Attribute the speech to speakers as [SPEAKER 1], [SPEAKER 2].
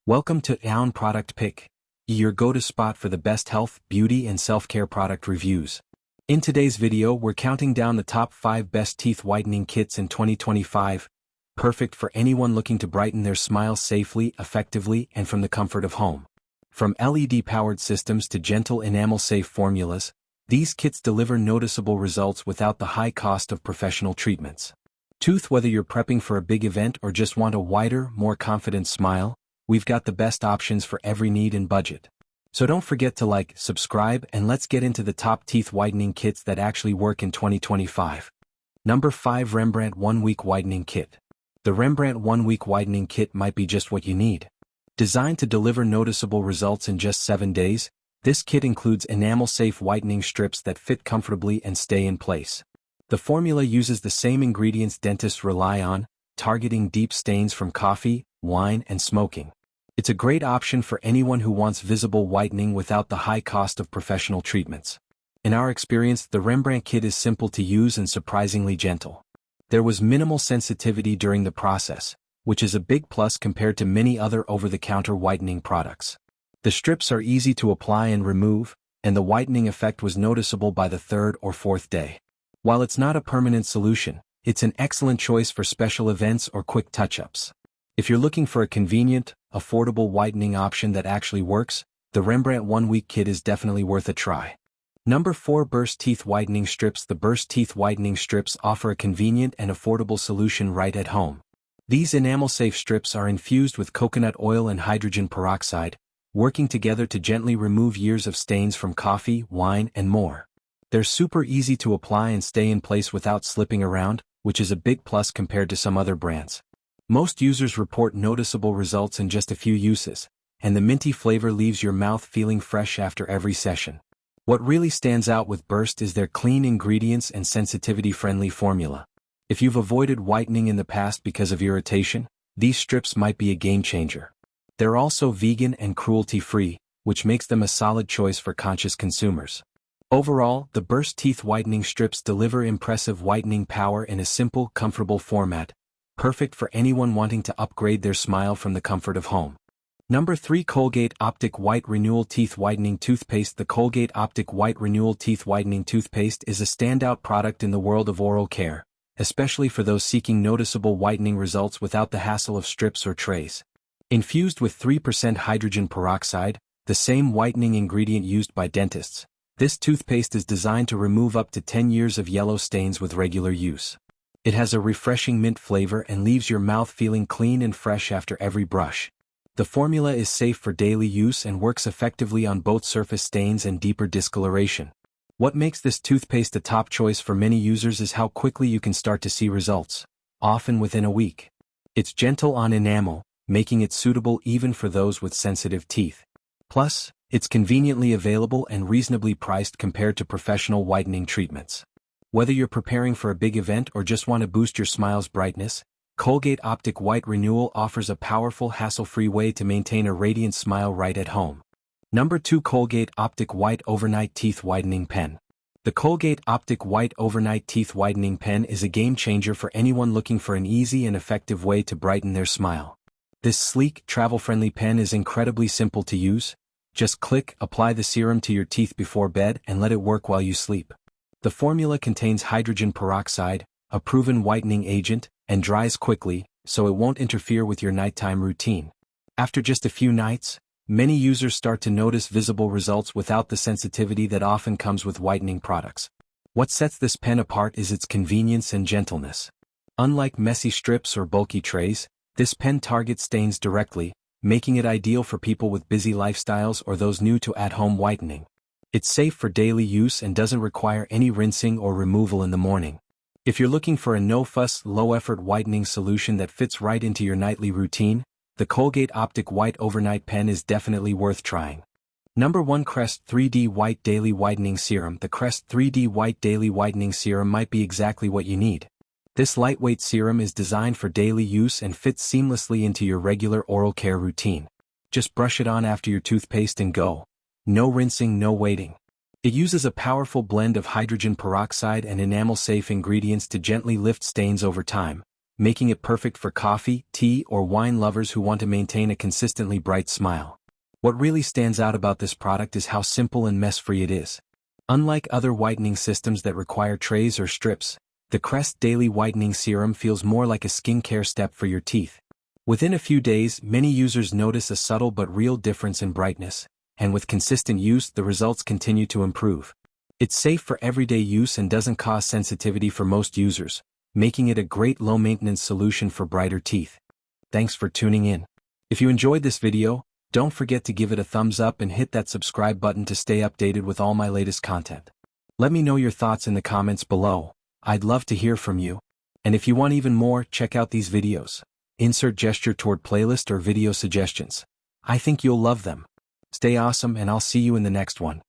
[SPEAKER 1] Welcome to Own Product Pick, your go-to spot for the best health, beauty, and self-care product reviews. In today's video, we're counting down the top 5 best teeth whitening kits in 2025, perfect for anyone looking to brighten their smile safely, effectively, and from the comfort of home. From LED-powered systems to gentle enamel-safe formulas, these kits deliver noticeable results without the high cost of professional treatments. Whether you're prepping for a big event or just want a wider, more confident smile, we've got the best options for every need and budget. So don't forget to like, subscribe, and let's get into the top teeth whitening kits that actually work in 2025. Number 5. Rembrandt 1 Week Whitening Kit. The Rembrandt 1 Week Whitening Kit might be just what you need. Designed to deliver noticeable results in just 7 days, this kit includes enamel-safe whitening strips that fit comfortably and stay in place. The formula uses the same ingredients dentists rely on, targeting deep stains from coffee, wine, and smoking. It's a great option for anyone who wants visible whitening without the high cost of professional treatments. In our experience, the Rembrandt kit is simple to use and surprisingly gentle. There was minimal sensitivity during the process, which is a big plus compared to many other over-the-counter whitening products. The strips are easy to apply and remove, and the whitening effect was noticeable by the 3rd or 4th day. While it's not a permanent solution, it's an excellent choice for special events or quick touch-ups. If you're looking for a convenient, affordable whitening option that actually works, the Rembrandt 1 Week Kit is definitely worth a try. Number 4. Burst Teeth Whitening Strips. The Burst Teeth Whitening Strips offer a convenient and affordable solution right at home. These enamel-safe strips are infused with coconut oil and hydrogen peroxide, working together to gently remove years of stains from coffee, wine, and more. They're super easy to apply and stay in place without slipping around, which is a big plus compared to some other brands. Most users report noticeable results in just a few uses, and the minty flavor leaves your mouth feeling fresh after every session. What really stands out with Burst is their clean ingredients and sensitivity-friendly formula. If you've avoided whitening in the past because of irritation, these strips might be a game-changer. They're also vegan and cruelty-free, which makes them a solid choice for conscious consumers. Overall, the Burst Teeth Whitening Strips deliver impressive whitening power in a simple, comfortable format, perfect for anyone wanting to upgrade their smile from the comfort of home. Number 3. Colgate Optic White Renewal Teeth Whitening Toothpaste. The Colgate Optic White Renewal Teeth Whitening Toothpaste is a standout product in the world of oral care, especially for those seeking noticeable whitening results without the hassle of strips or trays. Infused with 3% hydrogen peroxide, the same whitening ingredient used by dentists, this toothpaste is designed to remove up to 10 years of yellow stains with regular use. It has a refreshing mint flavor and leaves your mouth feeling clean and fresh after every brush. The formula is safe for daily use and works effectively on both surface stains and deeper discoloration. What makes this toothpaste a top choice for many users is how quickly you can start to see results, often within a week. It's gentle on enamel, making it suitable even for those with sensitive teeth. Plus, it's conveniently available and reasonably priced compared to professional whitening treatments. Whether you're preparing for a big event or just want to boost your smile's brightness, Colgate Optic White Renewal offers a powerful, hassle-free way to maintain a radiant smile right at home. Number 2. Colgate Optic White Overnight Teeth Whitening Pen. The Colgate Optic White Overnight Teeth Whitening Pen is a game-changer for anyone looking for an easy and effective way to brighten their smile. This sleek, travel-friendly pen is incredibly simple to use. Just click, apply the serum to your teeth before bed, and let it work while you sleep. The formula contains hydrogen peroxide, a proven whitening agent, and dries quickly, so it won't interfere with your nighttime routine. After just a few nights, many users start to notice visible results without the sensitivity that often comes with whitening products. What sets this pen apart is its convenience and gentleness. Unlike messy strips or bulky trays, this pen targets stains directly, making it ideal for people with busy lifestyles or those new to at-home whitening. It's safe for daily use and doesn't require any rinsing or removal in the morning. If you're looking for a no-fuss, low-effort whitening solution that fits right into your nightly routine, the Colgate Optic White Overnight Pen is definitely worth trying. Number 1. Crest 3D White Daily Whitening Serum. The Crest 3D White Daily Whitening Serum might be exactly what you need. This lightweight serum is designed for daily use and fits seamlessly into your regular oral care routine. Just brush it on after your toothpaste and go. No rinsing, no waiting. It uses a powerful blend of hydrogen peroxide and enamel-safe ingredients to gently lift stains over time, making it perfect for coffee, tea, or wine lovers who want to maintain a consistently bright smile. What really stands out about this product is how simple and mess-free it is. Unlike other whitening systems that require trays or strips, the Crest Daily Whitening Serum feels more like a skincare step for your teeth. Within a few days, many users notice a subtle but real difference in brightness, and with consistent use, the results continue to improve. It's safe for everyday use and doesn't cause sensitivity for most users, making it a great low-maintenance solution for brighter teeth. Thanks for tuning in. If you enjoyed this video, don't forget to give it a thumbs up and hit that subscribe button to stay updated with all my latest content. Let me know your thoughts in the comments below. I'd love to hear from you. And if you want even more, check out these videos. Insert gesture toward playlist or video suggestions. I think you'll love them. Stay awesome and I'll see you in the next one.